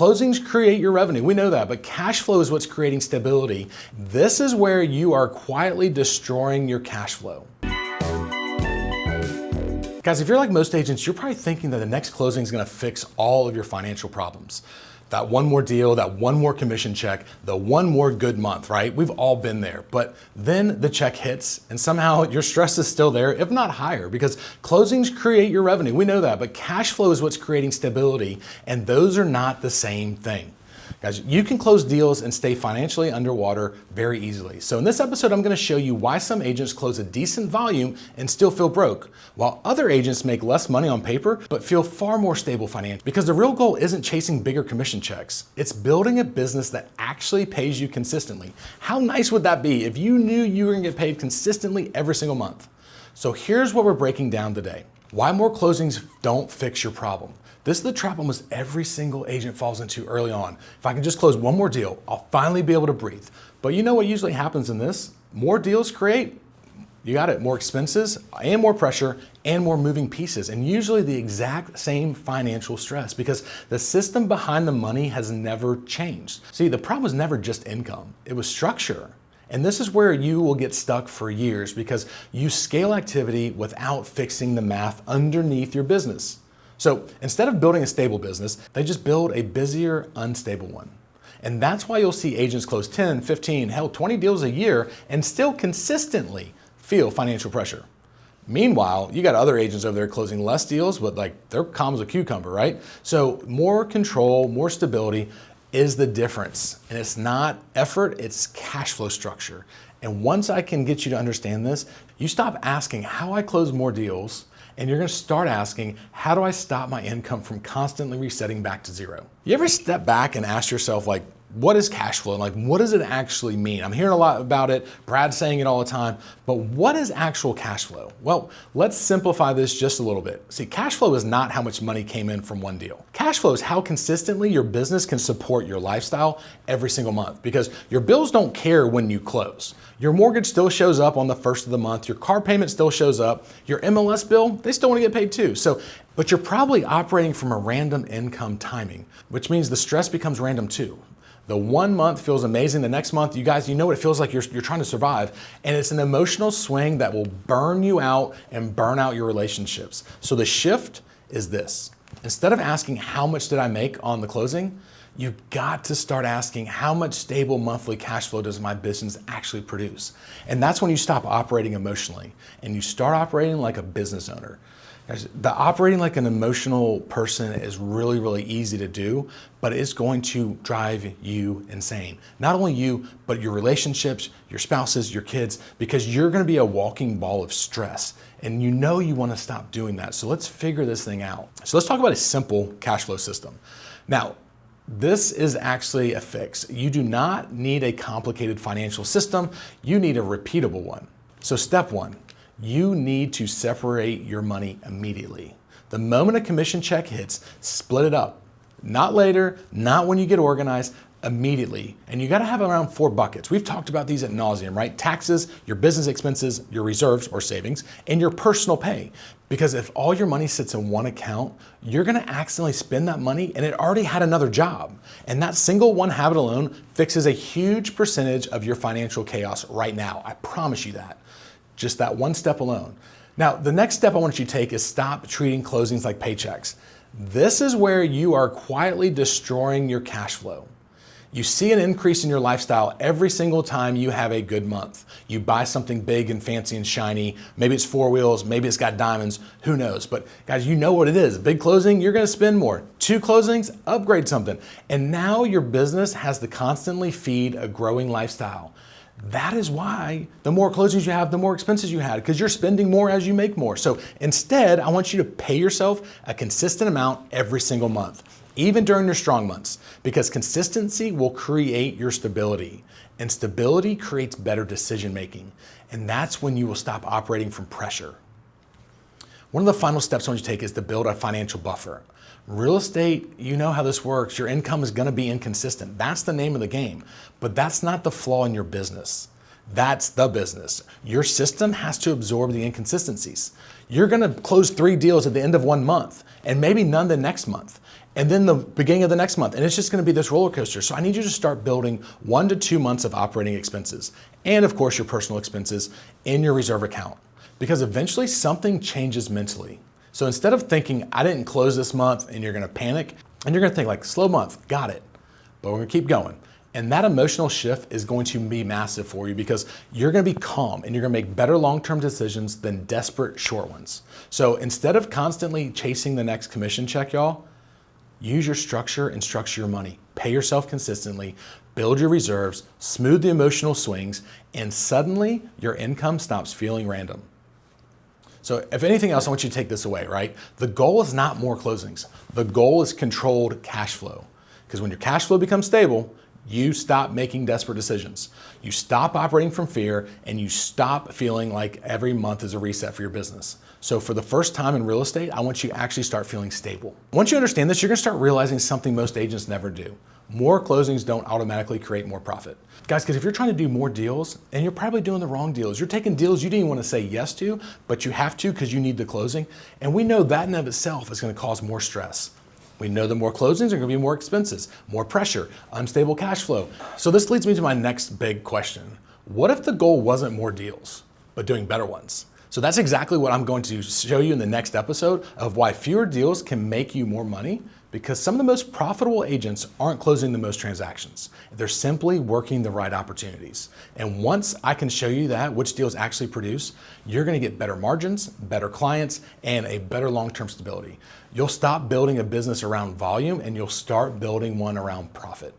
Closings create your revenue. We know that, but cash flow is what's creating stability. This is where you are quietly destroying your cash flow. Guys, if you're like most agents, you're probably thinking that the next closing is going to fix all of your financial problems. That one more deal, that one more commission check, the one more good month, right? We've all been there. But then the check hits and somehow your stress is still there, if not higher, because closings create your revenue. We know that, but cash flow is what's creating stability, and those are not the same thing. Guys, you can close deals and stay financially underwater very easily. So in this episode, I'm going to show you why some agents close a decent volume and still feel broke, while other agents make less money on paper, but feel far more stable financially. Because the real goal isn't chasing bigger commission checks. It's building a business that actually pays you consistently. How nice would that be if you knew you were going to get paid consistently every single month? So here's what we're breaking down today. Why more closings don't fix your problem. This is the trap almost every single agent falls into early on. If I can just close one more deal, I'll finally be able to breathe. But you know what usually happens in this? More deals create, you got it, more expenses and more pressure and more moving pieces, and usually the exact same financial stress because the system behind the money has never changed. See, the problem was never just income, it was structure. And this is where you will get stuck for years because you scale activity without fixing the math underneath your business. So instead of building a stable business, they just build a busier, unstable one. And that's why you'll see agents close 10, 15, hell, 20 deals a year and still consistently feel financial pressure. Meanwhile, you got other agents over there closing less deals, but like they're calm as a cucumber, right? So more control, more stability is the difference. And it's not effort, it's cash flow structure. And once I can get you to understand this, you stop asking how I close more deals, and you're gonna start asking, how do I stop my income from constantly resetting back to zero? You ever step back and ask yourself, like, what is cash flow? Like, what does it actually mean? I'm hearing a lot about it. Brad's saying it all the time, but what is actual cash flow? Well, let's simplify this just a little bit. See, cash flow is not how much money came in from one deal. Cash flow is how consistently your business can support your lifestyle every single month because your bills don't care when you close. Your mortgage still shows up on the first of the month. Your car payment still shows up. Your MLS bill, they still want to get paid too. But you're probably operating from a random income timing, which means the stress becomes random too. The 1 month feels amazing. The next month, you guys, you know what it feels like you're trying to survive. And it's an emotional swing that will burn you out and burn out your relationships. So the shift is this. Instead of asking how much did I make on the closing, you've got to start asking how much stable monthly cash flow does my business actually produce? And that's when you stop operating emotionally and you start operating like a business owner. The operating like an emotional person is really, really easy to do, but it's going to drive you insane. Not only you, but your relationships, your spouses, your kids, because you're going to be a walking ball of stress. And you know you want to stop doing that. So let's figure this thing out. So let's talk about a simple cash flow system. Now, this is actually a fix. You do not need a complicated financial system. You need a repeatable one. So step one. You need to separate your money immediately. The moment a commission check hits, split it up. Not later, not when you get organized, immediately. And you gotta have around 4 buckets. We've talked about these at nauseum, right? Taxes, your business expenses, your reserves or savings, and your personal pay. Because if all your money sits in one account, you're gonna accidentally spend that money and it already had another job. And that single one habit alone fixes a huge percentage of your financial chaos right now. I promise you that. Just that one step alone. Now, the next step I want you to take is stop treating closings like paychecks. This is where you are quietly destroying your cash flow. You see an increase in your lifestyle every single time you have a good month. You buy something big and fancy and shiny. Maybe it's 4 wheels, maybe it's got diamonds, who knows? But guys, you know what it is. Big closing, you're gonna spend more. 2 closings, upgrade something. And now your business has to constantly feed a growing lifestyle. That is why the more closings you have, the more expenses you had, because you're spending more as you make more. So instead, I want you to pay yourself a consistent amount every single month, even during your strong months, because consistency will create your stability, and stability creates better decision making. And that's when you will stop operating from pressure. One of the final steps I want you to take is to build a financial buffer. Real estate, you know how this works. Your income is going to be inconsistent. That's the name of the game. But that's not the flaw in your business. That's the business. Your system has to absorb the inconsistencies. You're going to close 3 deals at the end of 1 month and maybe none the next month. and then the beginning of the next month, and it's just gonna be this roller coaster. So I need you to start building 1 to 2 months of operating expenses, and of course your personal expenses in your reserve account, because eventually something changes mentally. So instead of thinking, I didn't close this month, and you're gonna panic, and you're gonna think like, slow month, got it, but we're gonna keep going. And that emotional shift is going to be massive for you, because you're gonna be calm and you're gonna make better long-term decisions than desperate short ones. So instead of constantly chasing the next commission check, y'all, use your structure and structure your money. Pay yourself consistently, build your reserves, smooth the emotional swings, and suddenly your income stops feeling random. So if anything else, I want you to take this away, right? The goal is not more closings. The goal is controlled cash flow. Because when your cash flow becomes stable, you stop making desperate decisions. You stop operating from fear, and you stop feeling like every month is a reset for your business. So for the first time in real estate, I want you to actually start feeling stable. Once you understand this, you're gonna start realizing something most agents never do. More closings don't automatically create more profit. Guys, because if you're trying to do more deals, and you're probably doing the wrong deals, you're taking deals you didn't even want to say yes to, but you have to because you need the closing. And we know that in of itself is gonna cause more stress. We know that more closings are gonna be more expenses, more pressure, unstable cash flow. So this leads me to my next big question. What if the goal wasn't more deals, but doing better ones? So that's exactly what I'm going to show you in the next episode of why fewer deals can make you more money, because some of the most profitable agents aren't closing the most transactions. They're simply working the right opportunities. And once I can show you that, which deals actually produce, you're gonna get better margins, better clients, and a better long-term stability. You'll stop building a business around volume, and you'll start building one around profit.